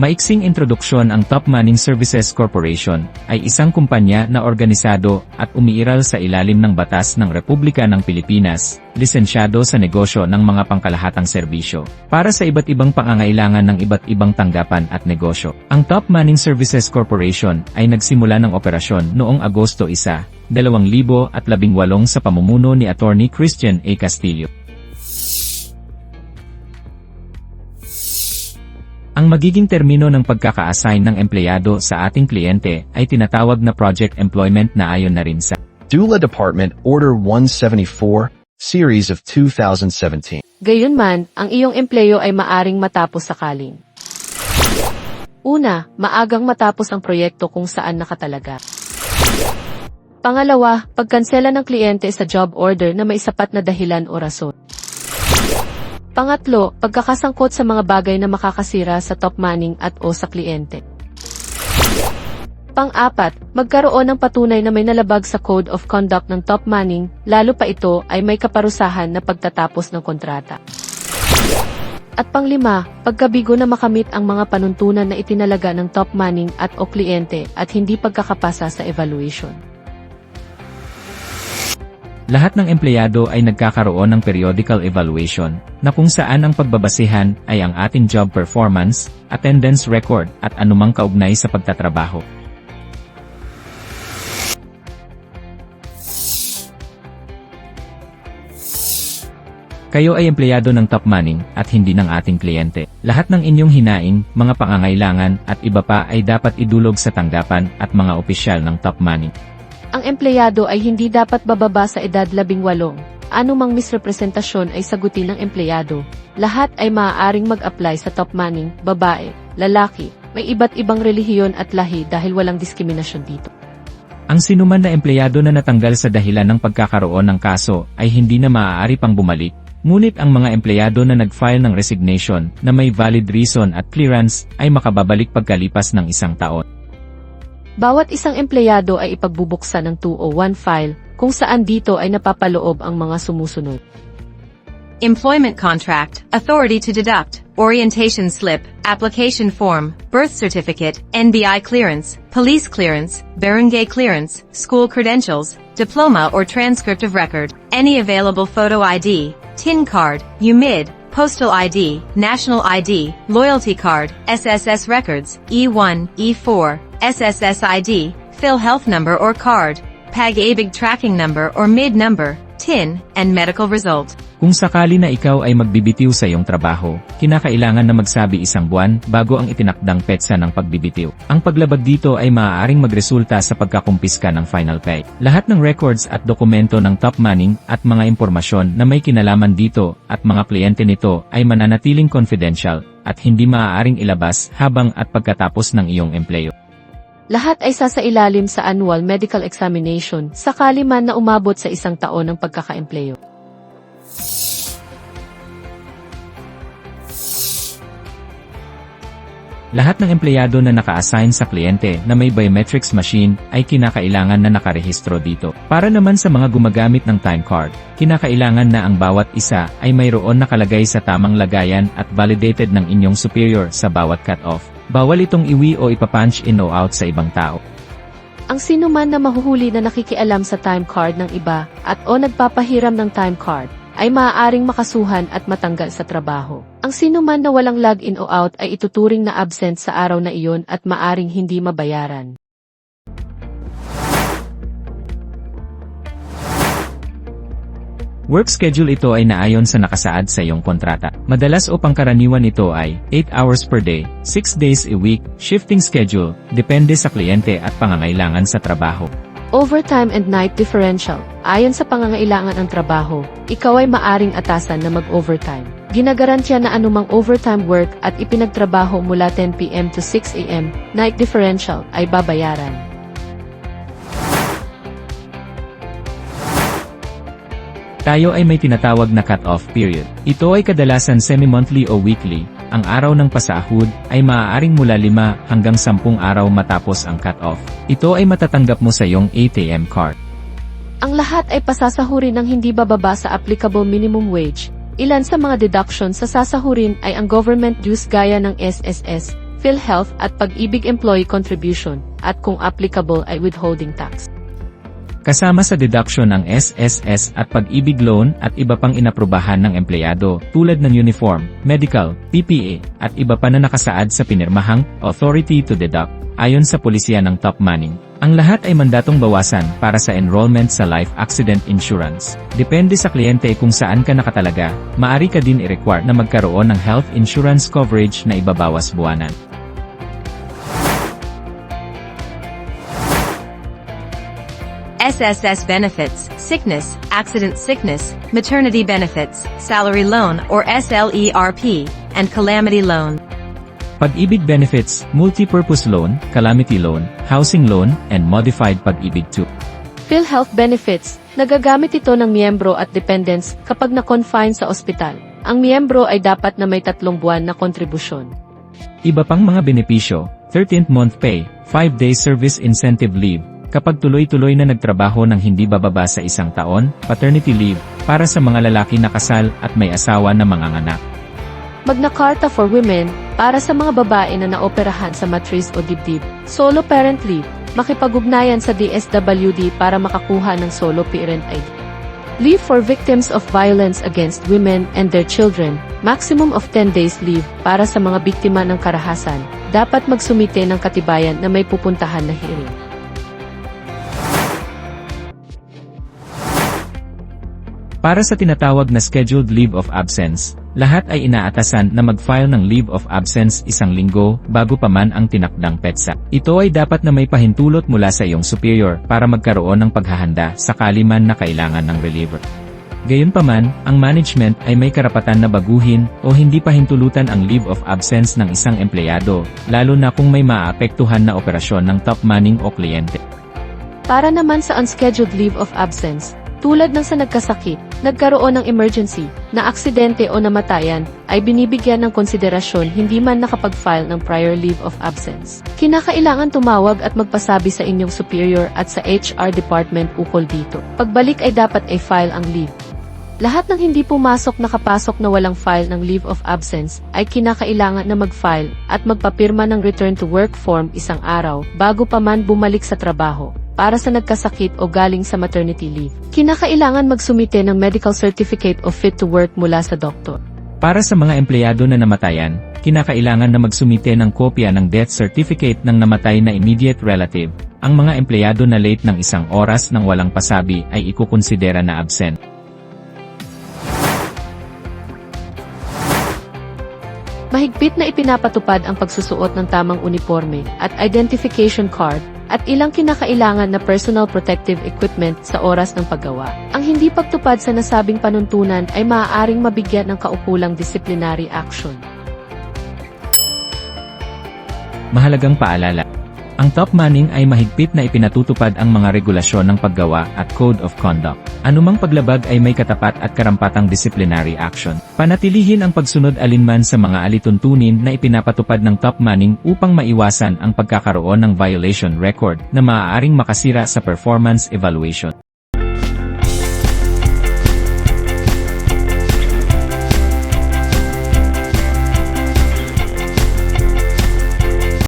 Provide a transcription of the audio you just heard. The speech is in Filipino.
Maiksing introduksyon. Ang Top Manning Services Corporation ay isang kumpanya na organisado at umiiral sa ilalim ng batas ng Republika ng Pilipinas, lisensyado sa negosyo ng mga pangkalahatang serbisyo, para sa iba't ibang pangangailangan ng iba't ibang tanggapan at negosyo. Ang Top Manning Services Corporation ay nagsimula ng operasyon noong Agosto 1, 2018 sa pamumuno ni Attorney Christian A. Castillo. Ang magiging termino ng pagkaka-assign ng empleyado sa ating kliyente ay tinatawag na project employment na ayon na rin sa DULA Department Order 174, Series of 2017. Gayunman, ang iyong empleyo ay maaring matapos sakaling. Una, maagang matapos ang proyekto kung saan nakatalaga. Pangalawa, pagkansela ng kliyente sa job order na may sapat na dahilan o rason. Pangatlo, pagkakasangkot sa mga bagay na makakasira sa top manning at o sa kliyente. Pang-apat, magkaroon ng patunay na may nalabag sa Code of Conduct ng top manning, lalo pa ito ay may kaparusahan na pagtatapos ng kontrata. At pang-lima, pagkabigo na makamit ang mga panuntunan na itinalaga ng top manning at o kliyente at hindi pagkakapasa sa evaluation. Lahat ng empleyado ay nagkakaroon ng periodical evaluation, na kung saan ang pagbabasihan ay ang ating job performance, attendance record, at anumang kaugnay sa pagtatrabaho. Kayo ay empleyado ng Top Manning at hindi ng ating kliyente. Lahat ng inyong hinaing, mga pangangailangan at iba pa ay dapat idulog sa tanggapan at mga opisyal ng Top Manning. Ang empleyado ay hindi dapat bababa sa edad 18. Anumang misrepresentasyon ay sagutin ng empleyado. Lahat ay maaaring mag-apply sa top manning, babae, lalaki, may iba't ibang relihiyon at lahi dahil walang diskriminasyon dito. Ang sinuman na empleyado na natanggal sa dahilan ng pagkakaroon ng kaso ay hindi na maaari pang bumalik, ngunit ang mga empleyado na nag-file ng resignation na may valid reason at clearance ay makababalik pagkalipas ng 1 taon. Bawat isang empleyado ay ipagbubuksan ng 201 file, kung saan dito ay napapaloob ang mga sumusunod. Employment contract, authority to deduct, orientation slip, application form, birth certificate, NBI clearance, police clearance, barangay clearance, school credentials, diploma or transcript of record, any available photo ID, TIN card, UMID, postal ID, national ID, loyalty card, SSS records, E1, E4, SSS ID, PhilHealth number or card, PAG-ABIG tracking number or MID number, TIN, and medical result. Kung sakali na ikaw ay magbibitiw sa iyong trabaho, kinakailangan na magsabi 1 buwan bago ang itinakdang petsa ng pagbibitiw. Ang paglabag dito ay maaaring magresulta sa pagkakumpiska ng final pay. Lahat ng records at dokumento ng Top Manning at mga impormasyon na may kinalaman dito at mga kliyente nito ay mananatiling confidential at hindi maaaring ilabas habang at pagkatapos ng iyong empleyo. Lahat ay sasailalim sa annual medical examination sakali man na umabot sa 1 taon ng pagkakaempleyo. Lahat ng empleyado na naka-assign sa kliyente na may biometrics machine ay kinakailangan na nakarehistro dito. Para naman sa mga gumagamit ng time card, kinakailangan na ang bawat isa ay mayroon nakalagay sa tamang lagayan at validated ng inyong superior sa bawat cut-off. Bawal itong iwi o ipapunch in o out sa ibang tao. Ang sinuman na mahuhuli na nakikialam sa time card ng iba at o nagpapahiram ng time card ay maaaring makasuhan at matanggal sa trabaho. Ang sinuman na walang log-in o out ay ituturing na absent sa araw na iyon at maaring hindi mabayaran. Work schedule ito ay naayon sa nakasaad sa iyong kontrata. Madalas o pangkaraniwan ito ay 8 hours per day, 6 days a week, shifting schedule, depende sa kliyente at pangangailangan sa trabaho. Overtime and night differential. Ayon sa pangangailangan ng trabaho, ikaw ay maaring atasan na mag-overtime. Ginagarantiya na anumang overtime work at ipinagtrabaho mula 10 p.m. to 6 a.m., night differential, ay babayaran. Tayo ay may tinatawag na cut-off period. Ito ay kadalasan semi-monthly o weekly. Ang araw ng pasahod ay maaaring mula 5 hanggang 10 araw matapos ang cut-off. Ito ay matatanggap mo sa iyong ATM card. Ang lahat ay pasasahurin ng hindi bababa sa applicable minimum wage. Ilan sa mga deductions sa sasahurin ay ang government dues gaya ng SSS, PhilHealth at Pag-ibig Employee Contribution, at kung applicable ay withholding tax. Kasama sa deduction ang SSS at Pag-ibig Loan at iba pang inaprubahan ng empleyado tulad ng uniform, medical, PPE, at iba pa na nakasaad sa pinirmahang Authority to Deduct, ayon sa pulisya ng Top Manning. Ang lahat ay mandatong bawasan para sa enrollment sa life accident insurance. Depende sa kliyente kung saan ka nakatalaga, maari ka din i-require na magkaroon ng health insurance coverage na ibabawas buwanan. SSS benefits, sickness, accident sickness, maternity benefits, salary loan or SLERP, and calamity loan. Pag-ibig benefits, multi-purpose loan, calamity loan, housing loan, and modified Pag-ibig 2. PhilHealth benefits, nagagamit ito ng miyembro at dependents kapag na-confine sa ospital. Ang miyembro ay dapat na may 3 buwan na kontribusyon. Iba pang mga benepisyo, 13th month pay, 5-day service incentive leave, kapag tuloy-tuloy na nagtrabaho ng hindi bababa sa 1 taon, paternity leave, para sa mga lalaki na kasal at may asawa na manganganak. Magna Carta for Women, para sa mga babae na naoperahan sa matris o dibdib, solo parent leave, makipag-ugnayan sa DSWD para makakuha ng solo parent ID. Leave for victims of violence against women and their children, maximum of 10 days leave, para sa mga biktima ng karahasan, dapat magsumite ng katibayan na may pupuntahan na hearing. Para sa tinatawag na scheduled leave of absence, lahat ay inaatasan na mag-file ng leave of absence 1 linggo bago pa man ang tinakdang petsa. Ito ay dapat na may pahintulot mula sa iyong superior para magkaroon ng paghahanda sakali man na kailangan ng reliever. Gayunpaman, ang management ay may karapatan na baguhin o hindi pahintulutan ang leave of absence ng isang empleyado, lalo na kung may maaapektuhan na operasyon ng top manning o kliyente. Para naman sa unscheduled leave of absence, tulad ng sa nagkasakit, nagkaroon ng emergency, na aksidente o namatayan, ay binibigyan ng konsiderasyon hindi man nakapag-file ng prior leave of absence. Kinakailangan tumawag at magpasabi sa inyong superior at sa HR department ukol dito. Pagbalik ay dapat ay file ang leave. Lahat ng hindi pumasok nakapasok na walang file ng leave of absence ay kinakailangan na mag-file at magpapirma ng return to work form 1 araw bago pa man bumalik sa trabaho. Para sa nagkasakit o galing sa maternity leave, kinakailangan magsumite ng medical certificate of fit to work mula sa doktor. Para sa mga empleyado na namatayan, kinakailangan na magsumite ng kopya ng death certificate ng namatay na immediate relative. Ang mga empleyado na late ng 1 oras nang walang pasabi ay ikukonsidera na absent. Mahigpit na ipinapatupad ang pagsusuot ng tamang uniforme at identification card at ilang kinakailangan na personal protective equipment sa oras ng paggawa. Ang hindi pagtupad sa nasabing panuntunan ay maaaring mabigyan ng kaukulang disciplinary action. Mahalagang paalala. Ang top manning ay mahigpit na ipinatutupad ang mga regulasyon ng paggawa at code of conduct. Anumang paglabag ay may katapat at karampatang disciplinary action. Panatilihin ang pagsunod alinman sa mga alituntunin na ipinapatupad ng top manning upang maiwasan ang pagkakaroon ng violation record na maaaring makasira sa performance evaluation.